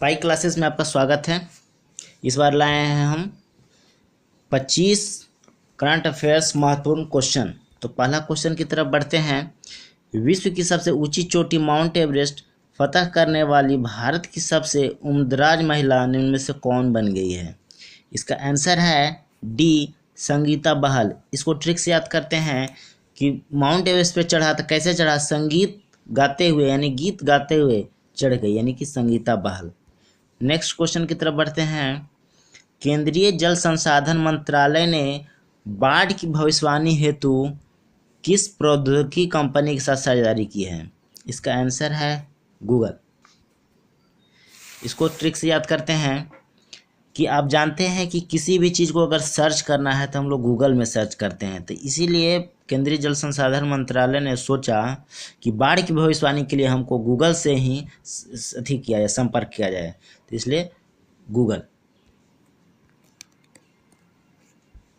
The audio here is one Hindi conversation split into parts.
पाई क्लासेस में आपका स्वागत है। इस बार लाए हैं हम 25 करंट अफेयर्स महत्वपूर्ण क्वेश्चन। तो पहला क्वेश्चन की तरफ बढ़ते हैं। विश्व की सबसे ऊंची चोटी माउंट एवरेस्ट फतह करने वाली भारत की सबसे उम्रदराज महिला निम्न में से कौन बन गई है? इसका आंसर है डी, संगीता बहल। इसको ट्रिक से याद करते हैं कि माउंट एवरेस्ट पे चढ़ा तो कैसे चढ़ा? संगीत गाते हुए, यानी गीत गाते हुए चढ़ गई, यानी कि संगीता बहल। नेक्स्ट क्वेश्चन की तरफ बढ़ते हैं। केंद्रीय जल संसाधन मंत्रालय ने बाढ़ की भविष्यवाणी हेतु किस प्रौद्योगिकी कंपनी के साथ साझेदारी की है? इसका आंसर है गूगल। इसको ट्रिक से याद करते हैं कि आप जानते हैं कि किसी भी चीज़ को अगर सर्च करना है तो हम लोग गूगल में सर्च करते हैं, तो इसीलिए केंद्रीय जल संसाधन मंत्रालय ने सोचा कि बाढ़ की भविष्यवाणी के लिए हमको गूगल से ही किया जाए, संपर्क किया जाए, तो इसलिए गूगल।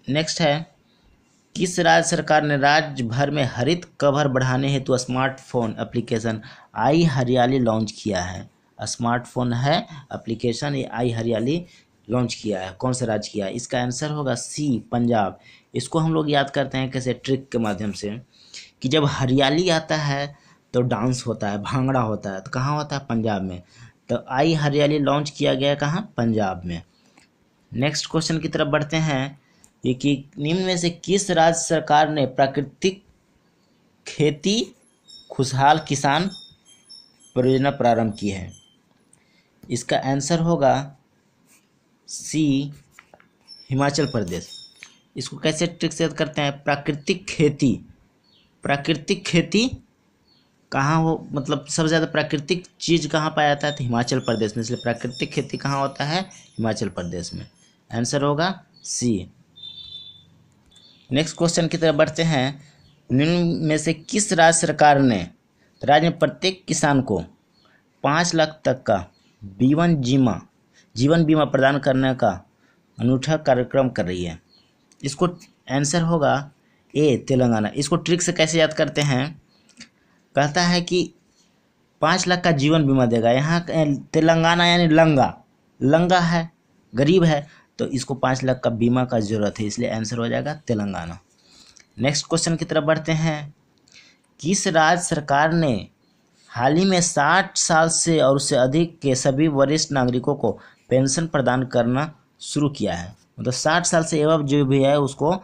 नेक्स्ट है, किस राज्य सरकार ने राज्य भर में हरित कवर बढ़ाने हेतु स्मार्टफोन एप्लीकेशन आई हरियाली लॉन्च किया है? स्मार्टफोन है एप्लीकेशन, ये आई हरियाली लॉन्च किया है। कौन सा राज्य किया है? इसका आंसर होगा सी, पंजाब। इसको हम लोग याद करते हैं कैसे? ट्रिक के माध्यम से, कि जब हरियाली आता है तो डांस होता है, भांगड़ा होता है, तो कहाँ होता है? पंजाब में। तो आई हरियाली लॉन्च किया गया कहाँ? पंजाब में। नेक्स्ट क्वेश्चन की तरफ बढ़ते हैं। ये कि निम्न में से किस राज्य सरकार ने प्राकृतिक खेती खुशहाल किसान परियोजना प्रारंभ की है? इसका आंसर होगा सी, हिमाचल प्रदेश। इसको कैसे ट्रिक से याद करते हैं? प्राकृतिक खेती, प्राकृतिक खेती कहाँ हो, मतलब सबसे ज़्यादा प्राकृतिक चीज़ कहाँ पाया जाता है? तो हिमाचल प्रदेश में, इसलिए प्राकृतिक खेती कहाँ होता है? हिमाचल प्रदेश में। आंसर होगा सी। नेक्स्ट क्वेश्चन की तरफ बढ़ते हैं। निम्न में से किस राज्य सरकार ने राज्य में प्रत्येक किसान को 5 लाख तक का जीवन बीमा प्रदान करने का अनूठा कार्यक्रम कर रही है? इसको आंसर होगा ए, तेलंगाना। इसको ट्रिक से कैसे याद करते हैं? कहता है कि 5 लाख का जीवन बीमा देगा। यहाँ तेलंगाना यानी लंगा है, गरीब है, तो इसको 5 लाख का बीमा का जरूरत है, इसलिए आंसर हो जाएगा तेलंगाना। नेक्स्ट क्वेश्चन की तरफ बढ़ते हैं। किस राज्य सरकार ने हाल ही में 60 साल से और उससे अधिक के सभी वरिष्ठ नागरिकों को पेंशन प्रदान करना शुरू किया है? मतलब 60 साल से एवं जो भी है उसको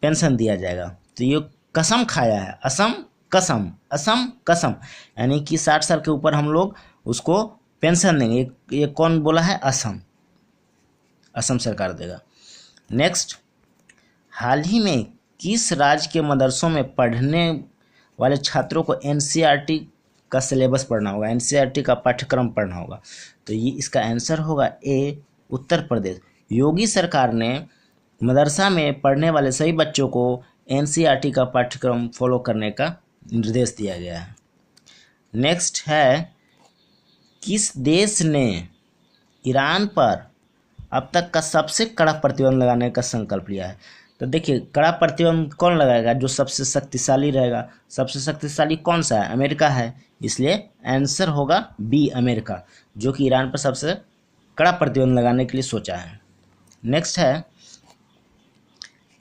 पेंशन दिया जाएगा। तो ये कसम खाया है, असम कसम, यानी कि 60 साल के ऊपर हम लोग उसको पेंशन देंगे। ये कौन बोला है? असम सरकार देगा। नेक्स्ट, हाल ही में किस राज्य के मदरसों में पढ़ने वाले छात्रों को एनसीईआरटी का सिलेबस पढ़ना होगा, एनसीईआरटी का पाठ्यक्रम पढ़ना होगा? तो ये इसका आंसर होगा ए, उत्तर प्रदेश। योगी सरकार ने मदरसा में पढ़ने वाले सभी बच्चों को एनसीईआरटी का पाठ्यक्रम फॉलो करने का निर्देश दिया गया है। नेक्स्ट है, किस देश ने ईरान पर अब तक का सबसे कड़ा प्रतिबंध लगाने का संकल्प लिया है? तो देखिए, कड़ा प्रतिबंध कौन लगाएगा? जो सबसे शक्तिशाली रहेगा। सबसे शक्तिशाली कौन सा है? अमेरिका है, इसलिए आंसर होगा बी, अमेरिका, जो कि ईरान पर सबसे कड़ा प्रतिबंध लगाने के लिए सोचा है। नेक्स्ट है,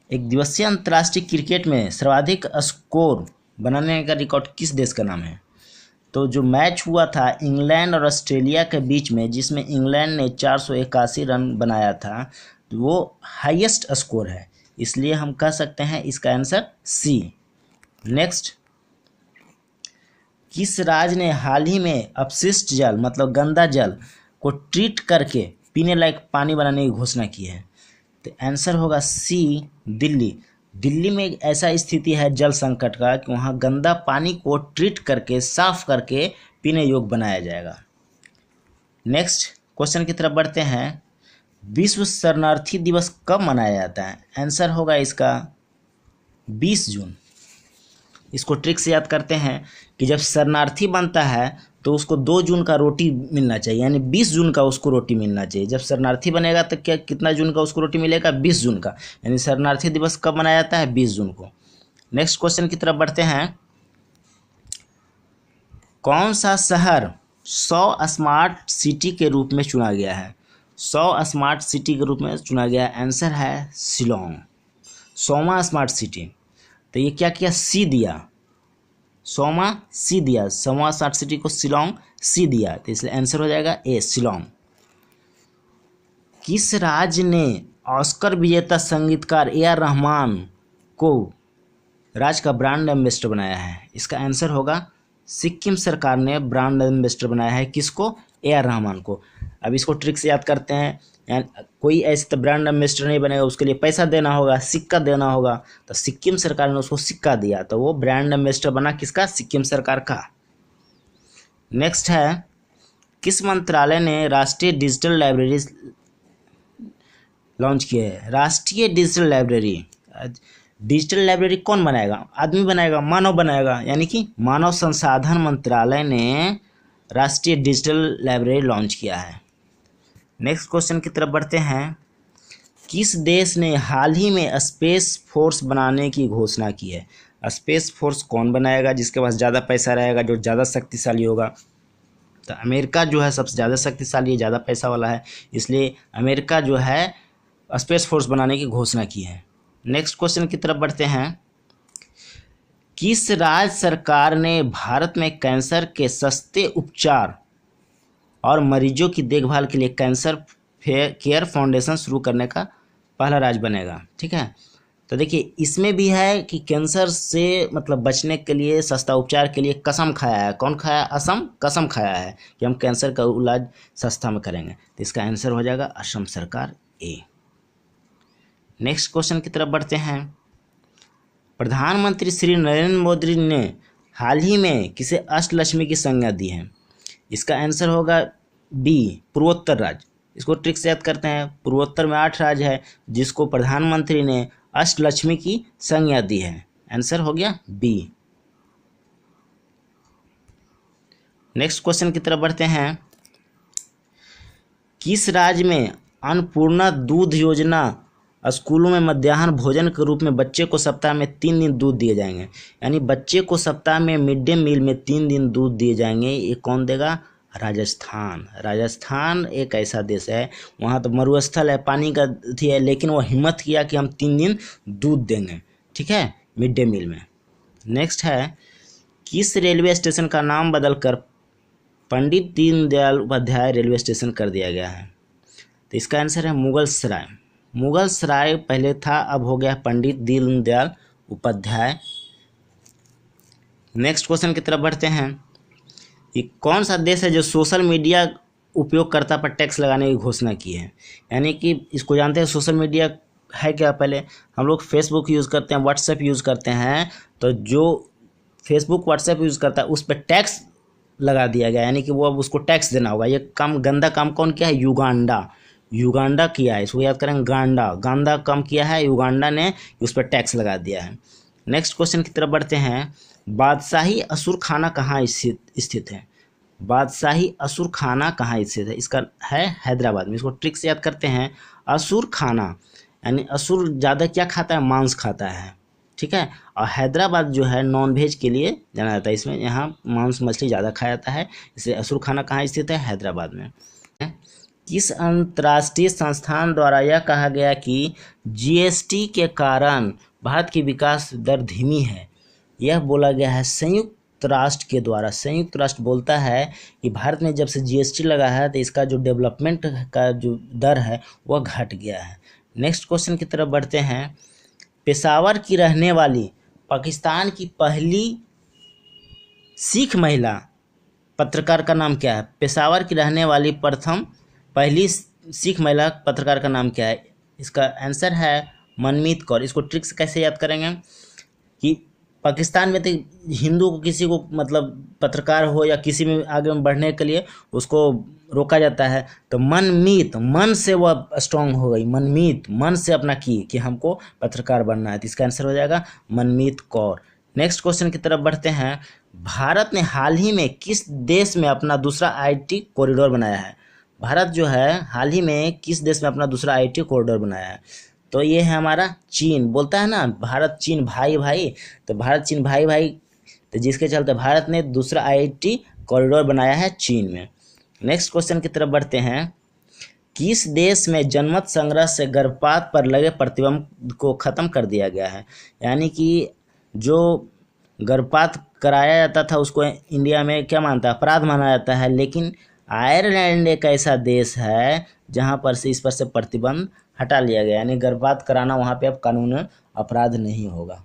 एक दिवसीय अंतर्राष्ट्रीय क्रिकेट में सर्वाधिक स्कोर बनाने का रिकॉर्ड किस देश का नाम है? तो जो मैच हुआ था इंग्लैंड और ऑस्ट्रेलिया के बीच में, जिसमें इंग्लैंड ने 481 रन बनाया था, तो वो हाईएस्ट स्कोर है, इसलिए हम कह सकते हैं इसका आंसर सी। नेक्स्ट, किस राज्य ने हाल ही में अपशिष्ट जल मतलब गंदा जल को ट्रीट करके पीने लायक पानी बनाने की घोषणा की है? तो आंसर होगा सी, दिल्ली। दिल्ली में एक ऐसा स्थिति है जल संकट का कि वहाँ गंदा पानी को ट्रीट करके, साफ करके पीने योग्य बनाया जाएगा। नेक्स्ट क्वेश्चन की तरफ बढ़ते हैं। विश्व शरणार्थी दिवस कब मनाया जाता है? आंसर होगा इसका 20 जून। इसको ट्रिक से याद करते हैं कि जब शरणार्थी बनता है तो उसको 2 जून का रोटी मिलना चाहिए, यानी 20 जून का उसको रोटी मिलना चाहिए। जब शरणार्थी बनेगा तो कितना जून का उसको रोटी मिलेगा? 20 जून का। यानी शरणार्थी दिवस कब मनाया जाता है? 20 जून को। नेक्स्ट क्वेश्चन की तरफ बढ़ते हैं। कौन सा शहर 100 स्मार्ट सिटी के रूप में चुना गया है। 100 स्मार्ट सिटी के रूप में चुना गया है। आंसर है शिलोंग, 100वां स्मार्ट सिटी। तो ये क्या किया, सी दिया, 100वां सी दिया, 100वां स्मार्ट सिटी को शिलोंग सी दिया, तो इसलिए आंसर हो जाएगा ए शिलोंग। किस राज्य ने ऑस्कर विजेता संगीतकार ए आर रहमान को राज्य का ब्रांड एम्बेसडर बनाया है? इसका आंसर होगा सिक्किम सरकार ने ब्रांड एम्बेसडर बनाया है। किसको? ए आर रहमान को। अब इसको ट्रिक से याद करते हैं, यानी कोई ऐसे तो ब्रांड एम्बेसडर नहीं बनेगा, उसके लिए पैसा देना होगा, सिक्का देना होगा, तो सिक्किम सरकार ने उसको सिक्का दिया, तो वो ब्रांड एम्बेसडर बना किसका? सिक्किम सरकार का। नेक्स्ट है, किस मंत्रालय ने राष्ट्रीय डिजिटल लाइब्रेरी लॉन्च किया है? राष्ट्रीय डिजिटल लाइब्रेरी, डिजिटल लाइब्रेरी कौन बनाएगा? आदमी बनाएगा, मानव बनाएगा, यानी कि मानव संसाधन मंत्रालय ने राष्ट्रीय डिजिटल लाइब्रेरी लॉन्च किया है। नेक्स्ट क्वेश्चन की तरफ बढ़ते हैं। किस देश ने हाल ही में स्पेस फोर्स बनाने की घोषणा की है? स्पेस फोर्स कौन बनाएगा? जिसके पास ज़्यादा पैसा रहेगा, जो ज़्यादा शक्तिशाली होगा। तो अमेरिका जो है सबसे ज़्यादा शक्तिशाली है, ज़्यादा पैसा वाला है, इसलिए अमेरिका जो है स्पेस फोर्स बनाने की घोषणा की है। नेक्स्ट क्वेश्चन की तरफ बढ़ते हैं। किस राज्य सरकार ने भारत में कैंसर के सस्ते उपचार और मरीजों की देखभाल के लिए कैंसर केयर फाउंडेशन शुरू करने का पहला राज्य बनेगा? ठीक है, तो देखिए इसमें भी है कि कैंसर से मतलब बचने के लिए, सस्ता उपचार के लिए कसम खाया है। कौन खाया? असम कसम खाया है कि हम कैंसर का इलाज सस्ता में करेंगे, तो इसका आंसर हो जाएगा असम सरकार, ए। नेक्स्ट क्वेश्चन की तरफ बढ़ते हैं। प्रधानमंत्री श्री नरेंद्र मोदी ने हाल ही में किसे अष्टलक्ष्मी की संज्ञा दी है? इसका आंसर होगा बी, पूर्वोत्तर राज्य। इसको ट्रिक से याद करते हैं। पूर्वोत्तर में 8 राज्य है जिसको प्रधानमंत्री ने अष्टलक्ष्मी की संज्ञा दी है। आंसर हो गया बी। नेक्स्ट क्वेश्चन की तरफ बढ़ते हैं। किस राज्य में अन्नपूर्णा दूध योजना स्कूलों में मध्याह्न भोजन के रूप में बच्चे को सप्ताह में 3 दिन दूध दिए जाएंगे? यानी बच्चे को सप्ताह में मिड डे मील में 3 दिन दूध दिए जाएंगे। ये कौन देगा? राजस्थान। राजस्थान एक ऐसा देश है, वहाँ तो मरुस्थल है, पानी का थी है, लेकिन वो हिम्मत किया कि हम 3 दिन दूध देंगे, ठीक है, मिड डे मील में। नेक्स्ट है, किस रेलवे स्टेशन का नाम बदलकर पंडित दीनदयाल उपाध्याय रेलवे स्टेशन कर दिया गया है? तो इसका आंसर है मुगल सराय। मुगल सराय पहले था, अब हो गया पंडित दीनदयाल उपाध्याय। नेक्स्ट क्वेश्चन की तरफ बढ़ते हैं। ये कौन सा देश है जो सोशल मीडिया उपयोगकर्ता पर टैक्स लगाने की घोषणा की है? यानी कि इसको जानते हैं सोशल मीडिया है क्या? पहले हम लोग फेसबुक यूज़ करते हैं, व्हाट्सएप यूज़ करते हैं, तो जो फेसबुक व्हाट्सएप यूज़ करता है उस पर टैक्स लगा दिया गया, यानी कि वो अब उसको टैक्स देना होगा। ये काम, गंदा काम कौन किया है? युगांडा। युगांडा किया है, इसको याद करेंगे, गांडा काम किया है युगांडा ने, उस पर टैक्स लगा दिया है। नेक्स्ट क्वेश्चन की तरफ बढ़ते हैं। बादशाही असुर खाना कहाँ स्थित है? बादशाही असुर खाना कहाँ स्थित है? इसका है हैदराबाद में। इसको ट्रिक से याद करते हैं। असुर खाना यानी असुर ज़्यादा क्या खाता है? मांस खाता है, ठीक है। और हैदराबाद जो है नॉन वेज के लिए जाना जाता है, इसमें यहाँ मांस मछली ज़्यादा खाया जाता है, इसलिए असुर खाना कहाँ स्थित है? हैदराबाद में। किस अंतर्राष्ट्रीय संस्थान द्वारा यह कहा गया कि जीएसटी के कारण भारत की विकास दर धीमी है? यह बोला गया है संयुक्त राष्ट्र के द्वारा। संयुक्त राष्ट्र बोलता है कि भारत में जब से जीएसटी लगा है तो इसका जो डेवलपमेंट का जो दर है वह घट गया है। नेक्स्ट क्वेश्चन की तरफ बढ़ते हैं। पेशावर की रहने वाली पाकिस्तान की पहली सिख महिला पत्रकार का नाम क्या है? पेशावर की रहने वाली पहली सिख महिला पत्रकार का नाम क्या है? इसका आंसर है मनमीत कौर। इसको ट्रिक से कैसे याद करेंगे कि पाकिस्तान में तो हिंदू को किसी को मतलब पत्रकार हो या किसी में आगे बढ़ने के लिए उसको रोका जाता है, तो मनमीत, मन से वह स्ट्रांग हो गई, मनमीत मन से अपना की कि हमको पत्रकार बनना है, तो इसका आंसर हो जाएगा मनमीत कौर। नेक्स्ट क्वेश्चन की तरफ बढ़ते हैं। भारत ने हाल ही में किस देश में अपना दूसरा आईटी कॉरिडोर बनाया है? भारत जो है हाल ही में किस देश में अपना दूसरा आईटी कॉरिडोर बनाया है? तो ये है हमारा चीन। बोलता है ना भारत चीन भाई भाई, तो भारत चीन भाई भाई, तो जिसके चलते भारत ने दूसरा आईटी कॉरिडोर बनाया है चीन में। नेक्स्ट क्वेश्चन की तरफ बढ़ते हैं। किस देश में जनमत संग्रह से गर्भपात पर लगे प्रतिबंध को खत्म कर दिया गया है? यानी कि जो गर्भपात कराया जाता था उसको इंडिया में क्या मानता है, अपराध माना जाता है, लेकिन आयरलैंड एक ऐसा देश है जहां पर से इस पर से प्रतिबंध हटा लिया गया, यानी गर्भपात कराना वहां पे अब कानून अपराध नहीं होगा।